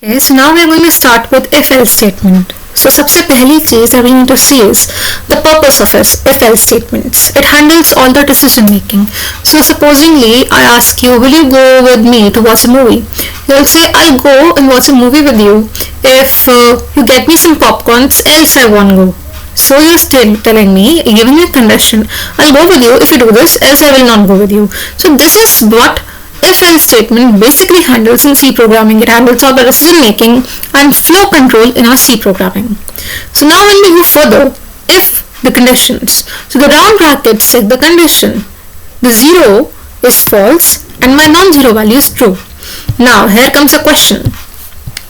Okay, so now we are going to start with if-else statement. So सबसे पहली चीज that we need to see is the purpose of if-else statements. It handles all the decision making. So supposingly I ask you, will you go with me to watch a movie? You'll say, I'll go and watch a movie with you if you get me some popcorns, else I won't go. So you're still telling me, giving me a condition, I'll go with you if you do this, else I will not go with you. So this is what if-else statement basically handles in C programming. It handles all the decision making and flow control in our C programming. So now when we go further, if the conditions. So the round brackets check the condition. The 0 is false and my non-zero value is true. Now here comes a question.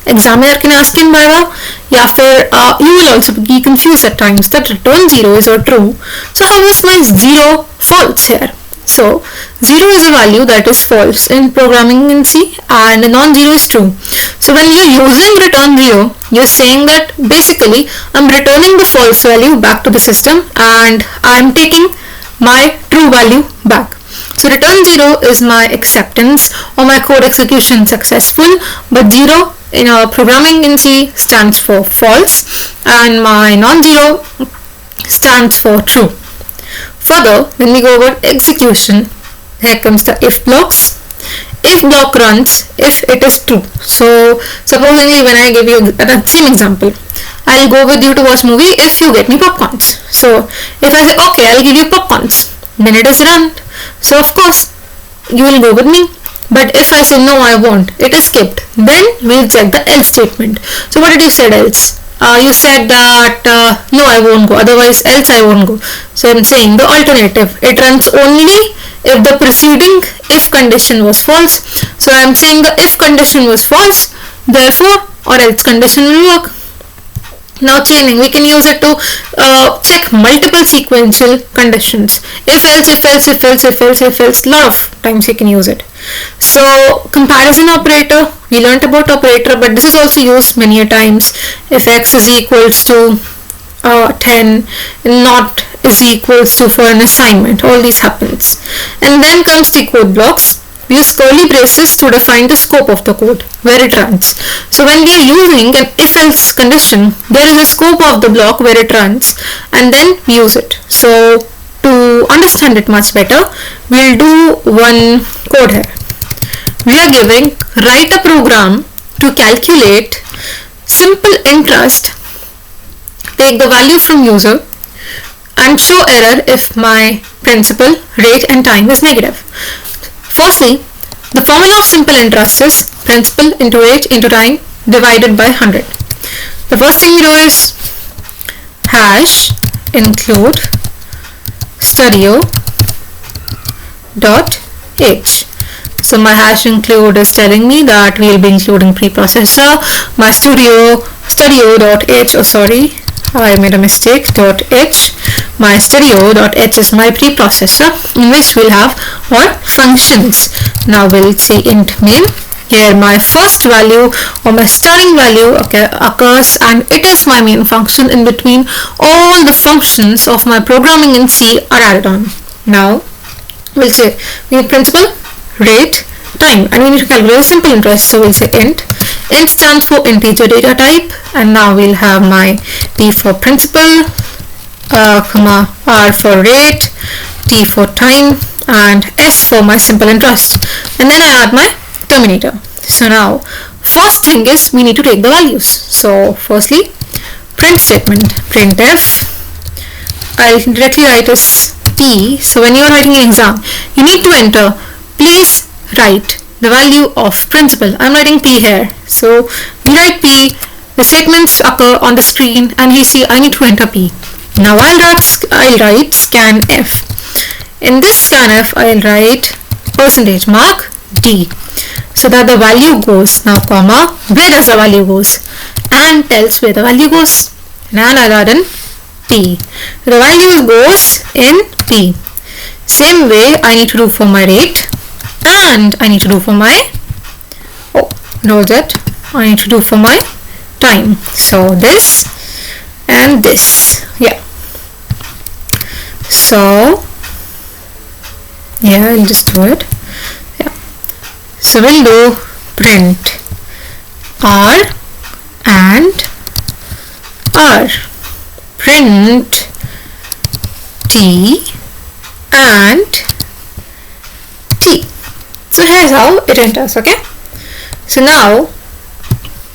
Examiner can ask in बार या फिर you will also be confused at times that return 0 is or true. So how is my 0 false here? So 0 is a value that is false in programming in C and non-zero is true. So when you're using return 0, you're saying that basically I'm returning the false value back to the system and I'm taking my true value back. So return 0 is my acceptance or my code execution successful, but 0 in our programming in C stands for false and my non-zero stands for true. Further, when we go over execution, here comes the if blocks. If block runs if it is true. So supposedly when I give you the same example, I'll go with you to watch movie if you get me popcorns. So if I say okay, I'll give you popcorns, then it is run. So of course you will go with me. But if I say no, I won't, it is skipped. Then we'll check the else statement. So what did you say else? You said that no, I won't go, otherwise else I won't go. So I'm saying the alternative, it runs only if the preceding if condition was false. So I'm saying the if condition was false, therefore or else condition will work. Now chaining, we can use it to check multiple sequential conditions. If else, if else, if else, if else, if else, lot of times you can use it. So comparison operator, we learnt about operator, but this is also used many a times. If x is equals to 10 and not is equals to for an assignment, all these happens. And then comes the code blocks. We use curly braces to define the scope of the code, where it runs. So when we are using an if-else condition, there is a scope of the block where it runs and then we use it. So to understand it much better, we'll do one code here. We are giving write a program to calculate simple interest, take the value from user and show error if my principal, rate and time is negative. Firstly, the formula of simple interest is principal into rate into time divided by 100. The first thing we do is hash include studio dot h. So my hash include is telling me that we will be including preprocessor. My studio.h, oh sorry, I made a mistake, .h. My studio.h is my preprocessor in which we'll have our functions. Now we'll see int main. Here my first value or my starting value occurs and it is my main function. In between all the functions of my programming in C are added on. Now we'll say we need principal, rate, time and we need to calculate simple interest. So we'll say int stands for integer data type and now we'll have my P for principal, comma R for rate, T for time and S for my simple interest and then I add my terminator. So now first thing is we need to take the values. So firstly print statement, printf, I'll directly write as P. So when you are writing an exam you need to enter please write the value of principal. I'm writing P here. So we write P, the statements occur on the screen and we see I need to enter P. Now I'll write scanf. In this scanf I'll write percentage mark D so that the value goes. Now comma, where does the value goes? And tells where the value goes. And I'll add in P. The value goes in P. Same way I need to do for my rate and I need to do for my I need to do for my time. So this and this, yeah. So yeah, I'll just do it. Yeah. So we'll do print R and R. Print T and T. So here's how it enters, okay? So now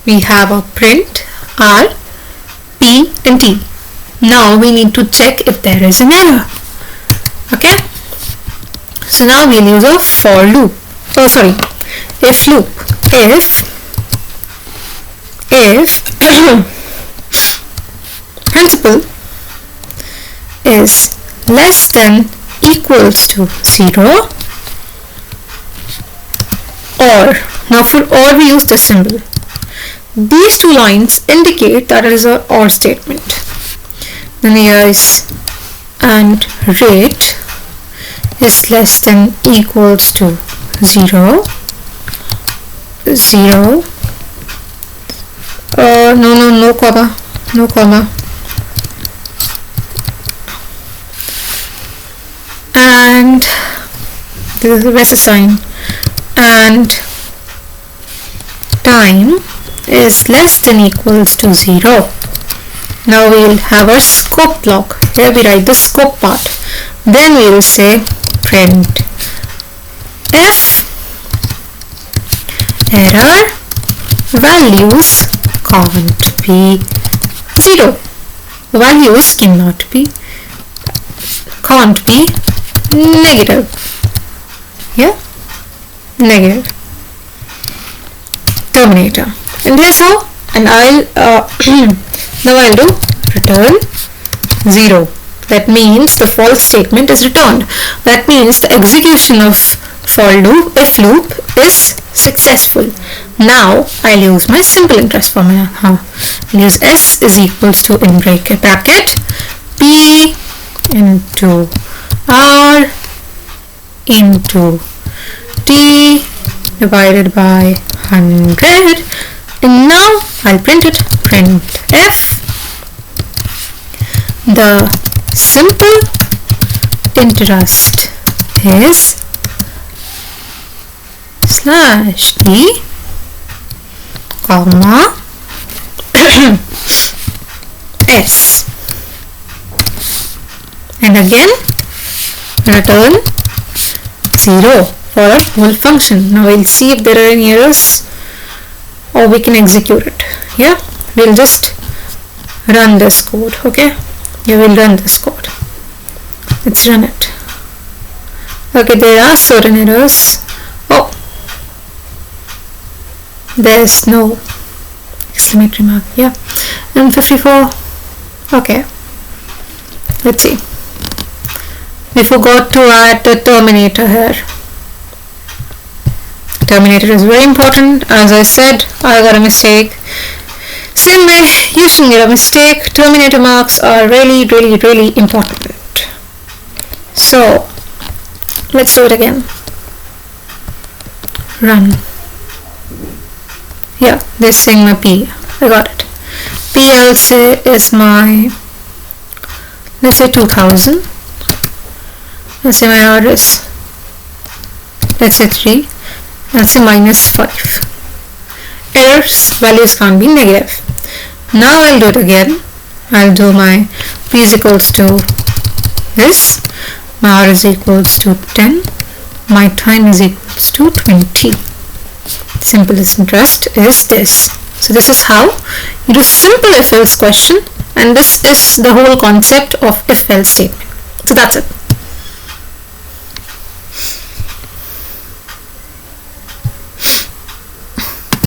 we have a print R, P and T. Now we need to check if there is an error, okay? So now we'll use a for loop, if loop. If principal is less than equals to 0, or, now for or we use this symbol. These two lines indicate that it is an or statement. Then here is and rate is less than equals to 0, 0, no comma, and this is the rest sign, and time is less than equals to 0. Now we will have our scope block. Here we write the scope part. Then we will say print if error values can't be 0. Values can't be negative. Yeah, negative. Terminator. And here's how. And I'll now I'll do return 0. That means the false statement is returned. That means the execution of for loop, if loop, is successful. Now I'll use my simple interest formula. I'll use S is equals to in bracket P into R into T divided by 100. And now I'll print it. Print F. The simple interest is slash D, comma S. And again return 0 for a whole function. Now we'll see if there are any errors, or we can execute it. Yeah, we'll just run this code. Okay, you will run this code. Let's run it. Okay, there are certain errors. Oh, there's no exclamatory mark. Yeah, and 54. Okay, let's see. We forgot to add the terminator here. Terminator is very important. As I said, I got a mistake. Same way, you shouldn't get a mistake. Terminator marks are really important. So let's do it again. Run. Yeah, this is saying my P. I got it. P I'll say is my, let's say 2000. Let's say my R is, let's say 3. Let's say -5. Errors, values can't be negative. Now I'll do it again. I'll do my P is equals to this, my R is equals to 10, my time is equals to 20. Simplest interest is this. So this is how you do simple if else question, and this is the whole concept of if else statement. So that's it.